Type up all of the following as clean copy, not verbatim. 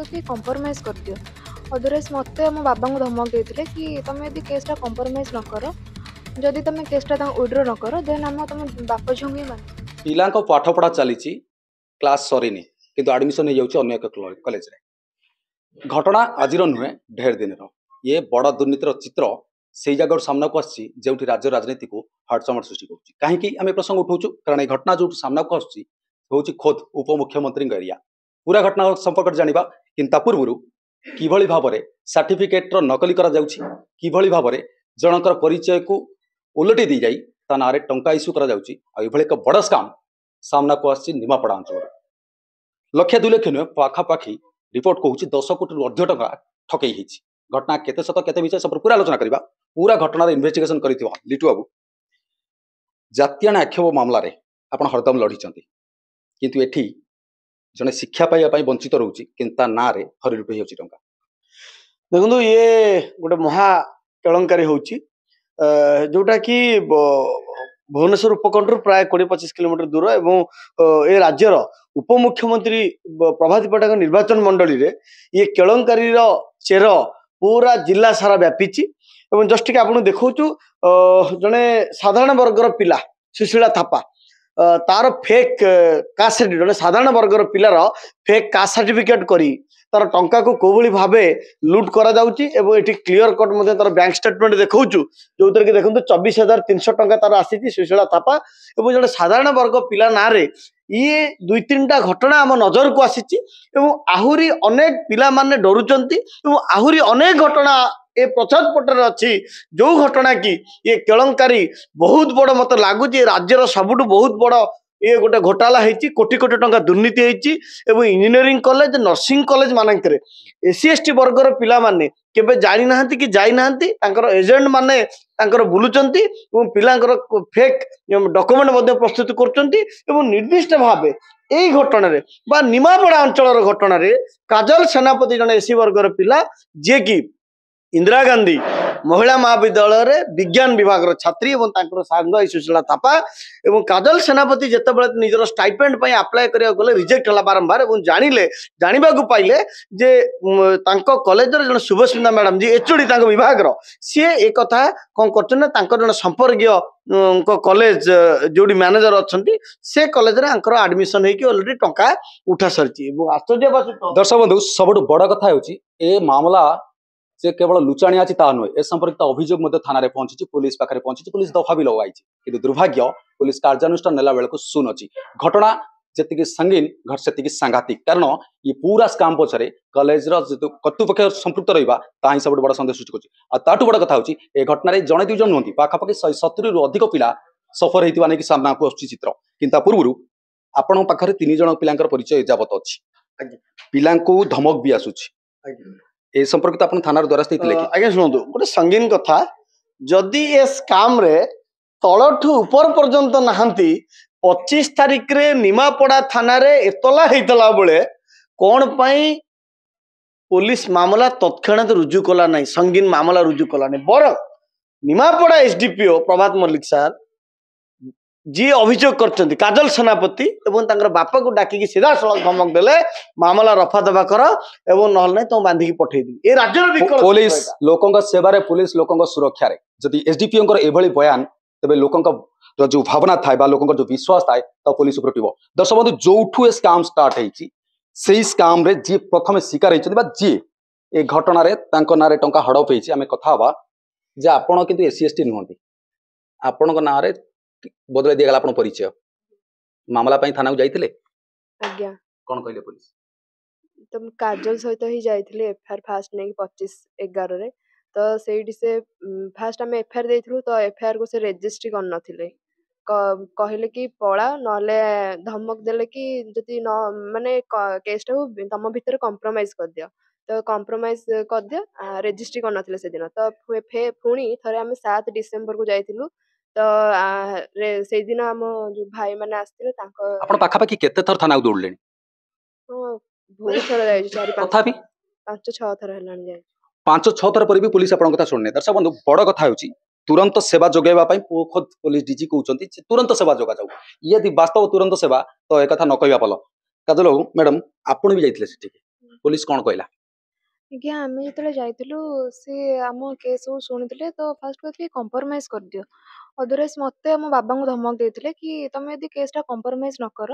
कि कंप्रोमाइज कर दियो अदरवाइज मते मो बाबा को धमक देते कि तुम यदि केसटा कंप्रोमाइज न कर जदि तुम केसटा विड्रो न कर देन आम तुम बाप झील ही मान पिला पाठ पढ़ा चली क्लास सरीनी किंतु एडमिशन हो जाऊँ अन्य एक कॉलेज रे घटना आज नुहे ढेर दिन ये बड़ दुर्नीतिर चित्र से जगह सामना को आसी जो राज्य राजनीति को हटचमट सृष्टि कहीं प्रसंग उठाऊ कारण ये घटना जो सामना को आसूँ हूँ खोद उपमुख्यमंत्री एरिया पूरा घटना संपर्क जाना कि पूर्व किभली भाव में सर्टिफिकेट नकली किभली भाव में जनकर परिचय को उलटी दी जाई ता ना टंका इश्यू करा एक बड़ स्काम सामना को आसी निमापड़ा अंचल लक्ष 2 लाख नुहे पाखापाखि रिपोर्ट कहूँ 10 कोटी अधिक टंका ठकई होती घटना केते सत केते विषय सब पूरा आलोचना करवा पूरा घटनार इन्वेस्टिगेशन कर लिटू बाबू जातीय आक्षेप मामला रे आपण हरदम लड़ी किंतु एठी जने शिक्षा पाइबा वंचित रोचे कि ना हरिलुट हो टंका देखो ये गोटे महा केलंकारी होची जोटा कि भुवनेश्वर उपकंठ प्राय 20-25 किलोमीटर दूर एवं ए राज्यर उपमुख्यमंत्री प्रभाती पट्टनायक निर्वाचन मंडली रे ये केलंकारी चेर पूरा जिला सारा व्यापीची एवं जस्ट कि आपन देखौ जने साधारण वर्गर पिला सुशीला थापा तार फेक कास्ट सर्टिफिकेट जने साधारण वर्गर पिलार फेक कास्ट सर्टिफिकेट करी तार टंका को कोभली भाबे लूट करा जाउची एवं एठी क्लियर कट मध्ये तार बैंक स्टेटमेंट देखौचु जोतर कि देखंतु 24,300 टंका तार आसीची सुशीला थापा एवं जने साधारण वर्ग पिला ना रे ये 2-3टा घटना आम नजर को आसीची एवं आहुरी अनेक पिला माने डरुचंती एवं आहुरी अनेक घटना ए प्रचार पटर अच्छी जो घटना की ये केलंकारी बहुत बड़ मत लगुच राज्यर सबुठ बहुत बड़ ये गोटे घोटाला होती कोटी कोटी टंका दुर्नीति होती एवं इंजीनियरिंग कॉलेज नर्सिंग कॉलेज मानक एससी एसटी वर्गर पिला माने केबे जानी नाहंती कि जाई नाहंती तांकर एजेंट माने तांकर बुलुचंती एवं पिलांकर फेक डॉक्यूमेंट मध्ये प्रस्तुत करचंती एवं निर्दिष्ट भाबे एई घटना रे बा निमापड़ा अंचल घटना रे काजल सेनापति जने एससी वर्गर पिला जे कि इंदिरा गांधी महिला महाविद्यालय विज्ञान विभाग छात्री और सांग सुशीला थापा एवं काजल सेनापति जिते निजर स्टाइपेंड अप्लाई करा गले रिजेक्ट है बारंबार जानिले जाना पाइले जे कॉलेज जन शुभस्मिता मैडम जी एचओडी विभाग सी एक कथा कौन कर संपर्कीय कॉलेज जो मैनेजर अच्छा से कॉलेज एडमिशन होलरेडी टंका उठा सारी आश्चर्य दर्शक बंधु सब बड़ कथा ए मामला से केवल लुचाणिया ता नुहे ए संपर्कित अभियोग थाना पहुंची पुलिस पाखे पहुंची पुलिस दफा भी लगाई कि दुर्भाग्य पुलिस कार्यानुष्ठान नेला बेलू सुन अच्छी घटना जी संगीन घर से सांघातिक कारण ये पूरा स्काम पछरे कॉलेज कर्तृपक्ष संपृक्त रहा ही सब बड़ सन्देह सृष्टि कर बड़ कथा ए घटन जड़े 2 जन नुहति पाखापाखि 170 रु अधिक पिला सफर होता नहीं सामना को आसुची चित्र कि पूर्व आपण पाखे 3 जन पिलांकर परिचय एजावत अच्छी पिला धमक भी आसूची ए संपर्कित अपन थाना द्वारस्थ होइतिले कि आगे सुनतु गोटे संगीन कथा जदि ए स्काम रे तलठु ऊपर पर्यंत नहांती 25 तारिख रे निमापड़ा थाना रे एतला हेतला बेले कोन पई पुलिस मामला तत्क्षणात रुजु कला नहीं संगीन मामला रुजु कला नहीं बर निमापड़ा एसडीपीओ प्रभात मल्लिक सर जी अभियोग करछंती काजल सेनापति एवं तांकर बापा को डाकी सीधा सड़क धमक देले मामला रफा दफा कर एवं नहल नहीं तो बांधिकी पठेई दी ए राज्य पुलिस लोकंक सेवा रे पुलिस लोकंक सुरक्षा रे जदि एसडीपीओ कर एभली बयान तबे लोकंक जो भावना थाए बा लोकंक जो विश्वास थाए तो पुलिस उपर उठिबो दर्शक बंधु जोठु ए स्काम स्टार्ट हेची सेही स्काम रे जी प्रथम शिकार हेचंती बा जी ए घटना रे तांको नारे टंका हड़प हेची आमे कथा बा जे आपण किंतु एससी एसटी नुहंती आपणक नारे बदल दिया गला परिचय मामला थाना को जाइए आज्ञा कौन कहले पुलिस तो काजल सहित ही जाइए एफआईआर फास्ट नहीं 25/11 रे तो सेठी से फास्ट आम एफआईआर देइथलु तो एफआईआर को से रजिस्ट्री कर नथिले कहले कि पळा नले धमक देले कि जति न माने केसटा को तम भीतर कंप्रोमाइज कर दियो तो कंप्रोमाइज कर दियो रजिस्ट्री कर नथिले से दिन तो पुणी थरे आम 7 डिसेंबर को जाइथलु तो से दिन आम जो भाई माने आस्थिले तांको आपण पाखापाखि केते थर थाना दौड़ले बहुत थर जाय 4-5 5-6 थर हलानी जाय 5-6 थर पर भी पुलिस आपण कथा सुनने दर्शक बंधु बड़ कथा होची तुरंत सेवा जोगेबा पई खुद पुलिस डीजी कहउचंती तुरंत सेवा जोगा जाऊ यदि वास्तव तुरंत सेवा तो एक कथा न कहबा पल काजल मैडम आपण भी जाइथिले सेठी पुलिस कौन कहला? ଆଜ୍ଞା ଆମେ ଯେତେବେଳେ ଯାଇଥିଲୁ ସେ ଆମ କେସ୍ ସବୁ ଶୁଣିଥିଲେ ତ ଫାଷ୍ଟ କହିଥିଲେ କମ୍ପ୍ରମାଇଜ୍ କରିଦିଅ ଅଦରୱାଇଜ୍ ମୋତେ ମୋ ବାବାଙ୍କୁ ଧମକ ଦେଇଥିଲେ କି ତମେ ଯଦି କେସ୍ଟା କମ୍ପ୍ରମାଇଜ୍ ନ କର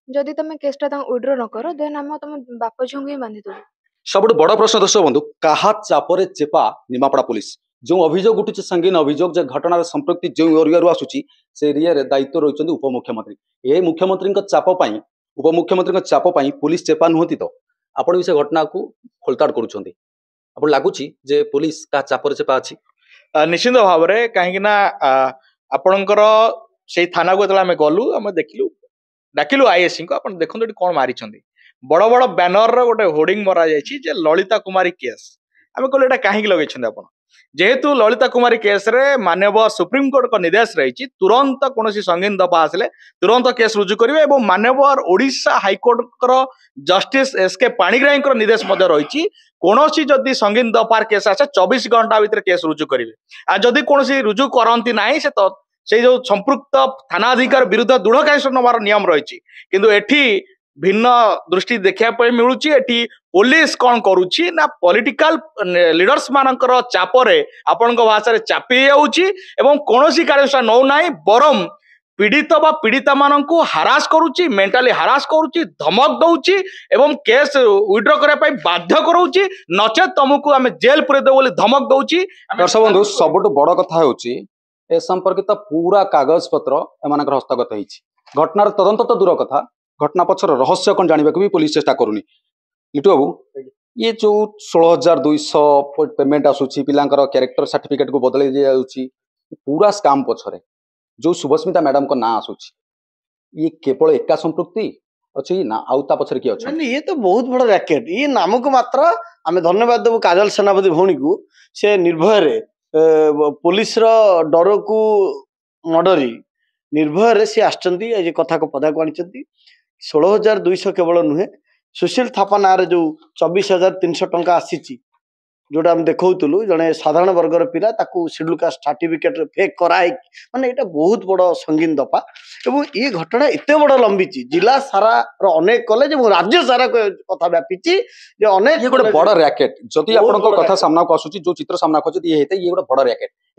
ଯଦି ତମେ କେସ୍ଟା ତାଙ୍କୁ ୱିଡ୍ର ନ କର ଦେନ୍ ଆମେ ତମ ବାପ ଝିଅଙ୍କୁ ହିଁ ବାନ୍ଧିଦେବୁ। सबुठ बड़ प्रश्न दर्शक बंधु कहा चापरे चेपा निमापड़ा पुलिस जो अभियोग उठुचे संगीन अभियोग जे घटनार संपृक्ति जो एरिया आसुची से एरिया रे दायित्व रहिचंदी उपमुख्यमंत्री ए मुख्यमंत्री चाप पाई उपमुख्यमंत्री चाप पाई पुलिस चेपा नुहति तो आपण भी से घटना को खोलताड़ करूछंदी आपण लागुची जे पुलिस का चापरे चेपा अछि निश्चित भाव में कहीं आपणकर से थाना को आम गलु आम देखिलु डाकिलु आईएससी को आप देखते कौन मारी बड़ बड़ बैनर गोटे होर्डिंग मरा जाए ललिता कुमारी केस आम कहलु कहीं लगे आप जेहेतु ललिता कुमारी केस रे माननीय सुप्रीमकोर्ट का निर्देश रही तुरंत कौन संगीन दफा आसिले तुरंत केस रुजु करेंगे और माननीय ओडिशा हाइकोर्ट जस्टिस एस के पाणिग्राही निर्देश रही कौन जदि संगीन दफार केस आसे 24 घंटा भितर केस रुजु करेंगे आ जदि कौन रुजु करती ना से जो संपृक्त थानाधिकार विरुद्ध दृढ़ कार्यानुष्ठान नवार नियम रही किंतु एठी भिन्न दृष्टि देखा मिलूँ एटी पुलिस कौन करुच्ची ना पॉलिटिकल लीडर्स मानकर चापरे आपण भाषा चापी जाऊँगी कौन कार्यानुष्ठान नौ ना बरम पीड़ित बा पीड़िता मानू हारास करुच्ची मेंटाली हारास करुच्ची धमक दौची एवं केस विड्र करने बाध्य कराऊँगी नचेत तुमको आम जेल पुरे देव धमक दौची। दर्शक बंधु सबुठ बड़ कथा होची ए संपर्कित पूरा कागज पत्र एम हस्तगत होती घटनार तदंत तो दूर कथा घटना पछर रहस्य कौन जानवा भी पुलिस चेष्टा करूनी लिटू बाबू ये जो 16,200 पेमेंट आसूची पिलांकर कैरेक्टर सर्टिफिकेट को बदल दी जाउची पूरा स्काम पछरे जो शुभस्मिता मैडम को ना आसूची ये केवल एका संपृक्ति अच्छी ना आउता पछरे की अछि नहीं ये तो बहुत बड़ रैकेट ये नाम को मात्र आम धन्यवाद देव काजल सेनापति भौणी को से निर्भय रे पुलिस रो डर को नडरी निर्भय रे से आछंती ए कथा को पदा को आनिचंती 16,200 केवल नुहे सुशील थापा ना जो 24,300 टंका आसी जोटा हम देखौतलु जने साधारण वर्गर पिला ताकू शेड्यूल कास्ट सर्टिफिकेट फेक कराई माने एटा बहुत बड़ संगीन दफा एवं ये घटना एते बड़ लंबीची जिला सारा रो अनेक कॉलेज एवं राज्य सारा कथा व्यापीची जे अनेक ये गोटे बड़ रैकेट जदि आपनको कथा सामना को आसुची जो चित्र सामना को जदि ये हेते ये गोटे बड़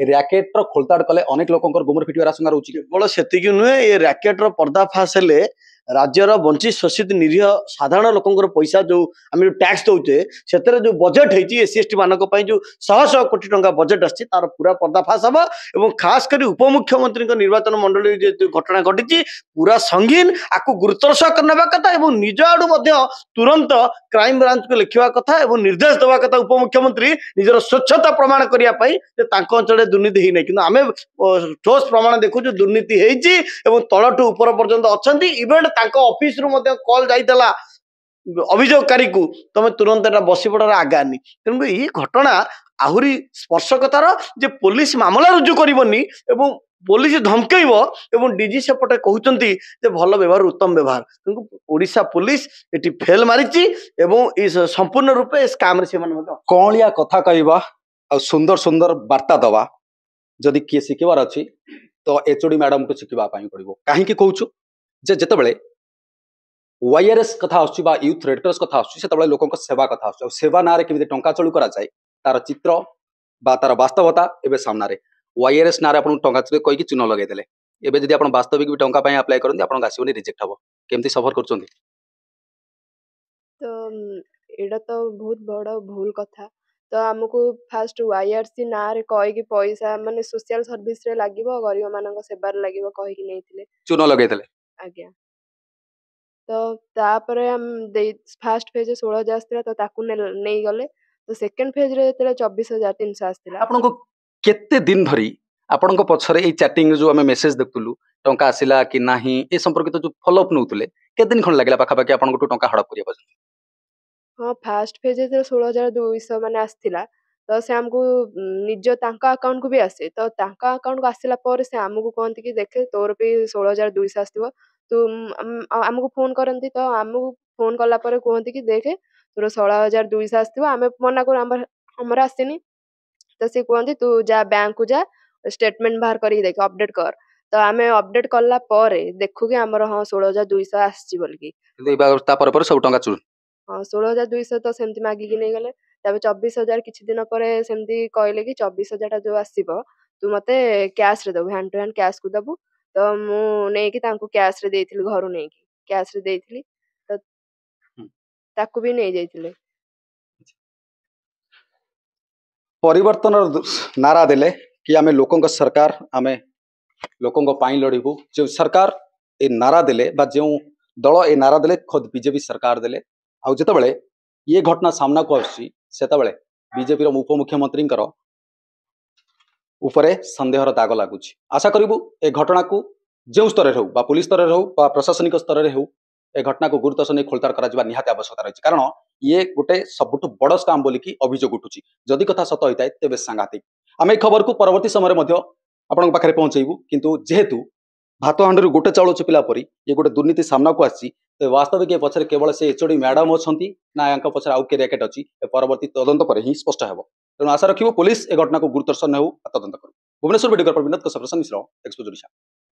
रैकेट रो खोलताड़ कले अनेक लोकंकर गुमर फिटिवार आशंका रहउची केवल सेतिकी नुहे ये रैकेट रो पर्दाफाश हेले राज्यर वंचित शोषित निरीह साधारण लोकंकर पैसा जो आम टैक्स दौचे से जो बजेट होती एससी एसटी मान जो 100 कोटी टंका बजेट आसी तार पूरा पर्दाफाश हम और खास कर उपमुख्यमंत्री निर्वाचन मंडली जो घटना घटी पूरा संगीन आपको गुरुतर सह करने कथा और निज आड़ू तुरंत क्राइम ब्रांच को लिखा कथा और निर्देश देवा कथा उपमुख्यमंत्री निजर स्वच्छता प्रमाण करने अंचल दुर्नीति होना कि आम ठोस प्रमाण देखु दुर्नीति होती तलठू ऊपर पर्यंत अच्छा इवेंट ऑफिस रु कॉल जाइला अभियोगकारी को तुम तुरंत बसी पड़ार आगानी तेणुक ये घटना आहरी स्पर्शकतार जे पुलिस मामला रुजु करनी पुलिस धमकेब एवं डीजी सेपटे कहते भल व्यवहार उत्तम व्यवहार तेणु ओडिशा पुलिस ये फेल मारी संपूर्ण रूपे स्काम कौलिया कथा कहवा आ सुंदर सुंदर वार्ता दवा जदि किए शिखबार अच्छी तो एचओडी मैडम को शिखवाई पड़ो कहीं कहूँ जे जितेबाला वाईआरएस कथा आसुची यूथ रेडक्रॉस कथा आसुची सेतेबाला लोकंक सेवा कथा आसुची सेवा नारे केमिति टंका चलू करा जाए तार चित्र बा तार वास्तवता एबे सामना रे वाईआरएस नारे आपन टंका कहि कि चिन्ह लगाई देले एबे जदि आपन वास्तविक भी टंका पई अप्लाई करंती आपन आसीबनी रिजेक्ट हबो केमिति सफर करचोंदी तो एटा तो बहुत बड़ा भूल कथा तो आमको फास्ट वाईआरसी ना रे कहि कि पैसा माने सोशल सर्विस रे लागिवो गरीब मानक सेवार लागिवो कहि कि नैथिले चिन्ह लगाई देले आज्ञा तो तापरे हम फास्ट फेज 16,000 आसला तो ताकू नहीं गले तो सेकंड फेज रे तेरे 24,300 आसला आपनको केते दिन धरी आपनको पछरे ए चैटिंग जो हमें मेसेज देखतुलु टंका आसिला कि नाही ए संपर्कित जो फॉलो अप नउतले केते दिन खन लागला पाखा पाखी आपनको टंका हड़प करिया बस हाँ फास्ट फेज रे 16,200 माने आसला तो से हमको निज तांका अकाउंट को भी आसे तो तांका अकाउंट को आसला पर से हमको कहते कि देखे तोर भी 16,200 आसथिबो तो हमको फोन करती तो हमको फोन कला पर कहते कि देखे तोर 16,200 आसथिबो आमे मना कर हमर आसेनी तो से कहते तू जा बैंक को जा स्टेटमेंट बाहर करी देख अपडेट कर तो आमे अपडेट कला पर देखु कि हमर हां 16,200 आसची बोल की सब टंका चुर ହଁ 16,200 ତ ସେମିତି ମାଗିକି ନେଇଗଲେ। ତାପରେ 24,000 କିଛି ଦିନ ପରେ ସେମିତି କହିଲେ କି 24,000ଟା ଯୋଉ ଆସିବ ତୁ ମତେ କ୍ୟାସରେ ଦବୁ, ହ୍ୟାଣ୍ଡ ଟୁ ହ୍ୟାଣ୍ଡ କ୍ୟାସକୁ ଦବୁ। ତ ମୁଁ ନେଇକି ତାଙ୍କୁ କ୍ୟାସରେ ଦେଇଥିଲି, ଘରୁ ନେଇକି କ୍ୟାସରେ ଦେଇଥିଲି। ତ ହୁଁ। ତାକୁ ବି ନେଇଯାଇଥିଲେ। ପରିବର୍ତ୍ତନର ନାରା ଦେଲେ କି ଆମେ ଲୋକଙ୍କ ସରକାର, ଆମେ ଲୋକଙ୍କ ପାଇଁ ଲଢ଼ିବୁ। ଯେଉଁ ସରକାର ଏ ନାରା ଦେଲେ ବା ଯେଉଁ ଦଳ ଏ ନାରା ଦେଲେ ଖୋଦ୍ ବିଜେପି ସରକାର ଦେଲେ। ଆଉ ଯେତେବେଳେ ଇଏ ଘଟଣା ସାମ୍ନାକୁ ଆସୁଛି ସେତେବେଳେ ବିଜେପିର ଉପମୁଖ୍ୟମନ୍ତ୍ରୀଙ୍କର ଉପରେ ସନ୍ଦେହର ଦାଗ ଲାଗୁଛି। ଆଶା କରିବୁ ଏ ଘଟଣାକୁ ଯେଉଁ ସ୍ତରରେ ହେଉ ବା ପୁଲିସ ସ୍ତରରେ ହେଉ ବା ପ୍ରଶାସନିକ ସ୍ତରରେ ହେଉ ଏ ଘଟଣାକୁ ଗୁରୁତ୍ୱ ସହ ନେଇ ଖୋଳତାଡ଼ କରାଯିବା ନିହାତି ଆବଶ୍ୟକତା ରହିଛି। କାରଣ ଇଏ ଗୋଟେ ସବୁଠୁ ବଡ଼ ସ୍କାମ୍ ବୋଲିକି ଅଭିଯୋଗ ଉଠୁଛି। ଯଦି କଥା ସତ ହୋଇଥାଏ ତେବେ ସାଂଘାତିକ। ଆମେ ଏ ଖବରକୁ ପରବର୍ତ୍ତୀ ସମୟରେ ମଧ୍ୟ ଆପଣଙ୍କ ପାଖରେ ପହଞ୍ଚେଇବୁ। କିନ୍ତୁ ଯେହେତୁ ଭାତ ହାଣ୍ଡିରୁ ଗୋଟେ ଚାଉଳ ଚିପିଲା ପରି ଇଏ ଗୋଟେ ଦୁର୍ନୀତି ସାମ୍ନାକୁ ଆସିଛି, ତେବେ ବାସ୍ତବିକ ଏ ପଛରେ କେବଳ ସେ ଏଚ୍ଓଡି ମ୍ୟାଡାମ ଅଛନ୍ତି ନା ୟାଙ୍କ ପଛରେ ଆଉ କିଏ ର୍ୟାକେଟ୍ ଅଛି, ଏ ପରବର୍ତ୍ତୀ ତଦନ୍ତ ପରେ ହିଁ ସ୍ପଷ୍ଟ ହେବ। ତେଣୁ ଆଶା ରଖିବୁ ପୋଲିସ ଏ ଘଟଣାକୁ ଗୁରୁତ୍ୱର ସହ ନେଉ, ତଦନ୍ତ କରୁ। ଭୁବନେଶ୍ୱର ଭିଡ଼ିଓ ପ୍ରବୀଣ ମିଶ୍ର, ଏକ୍ସପୋଜ ଓଡ଼ିଶା।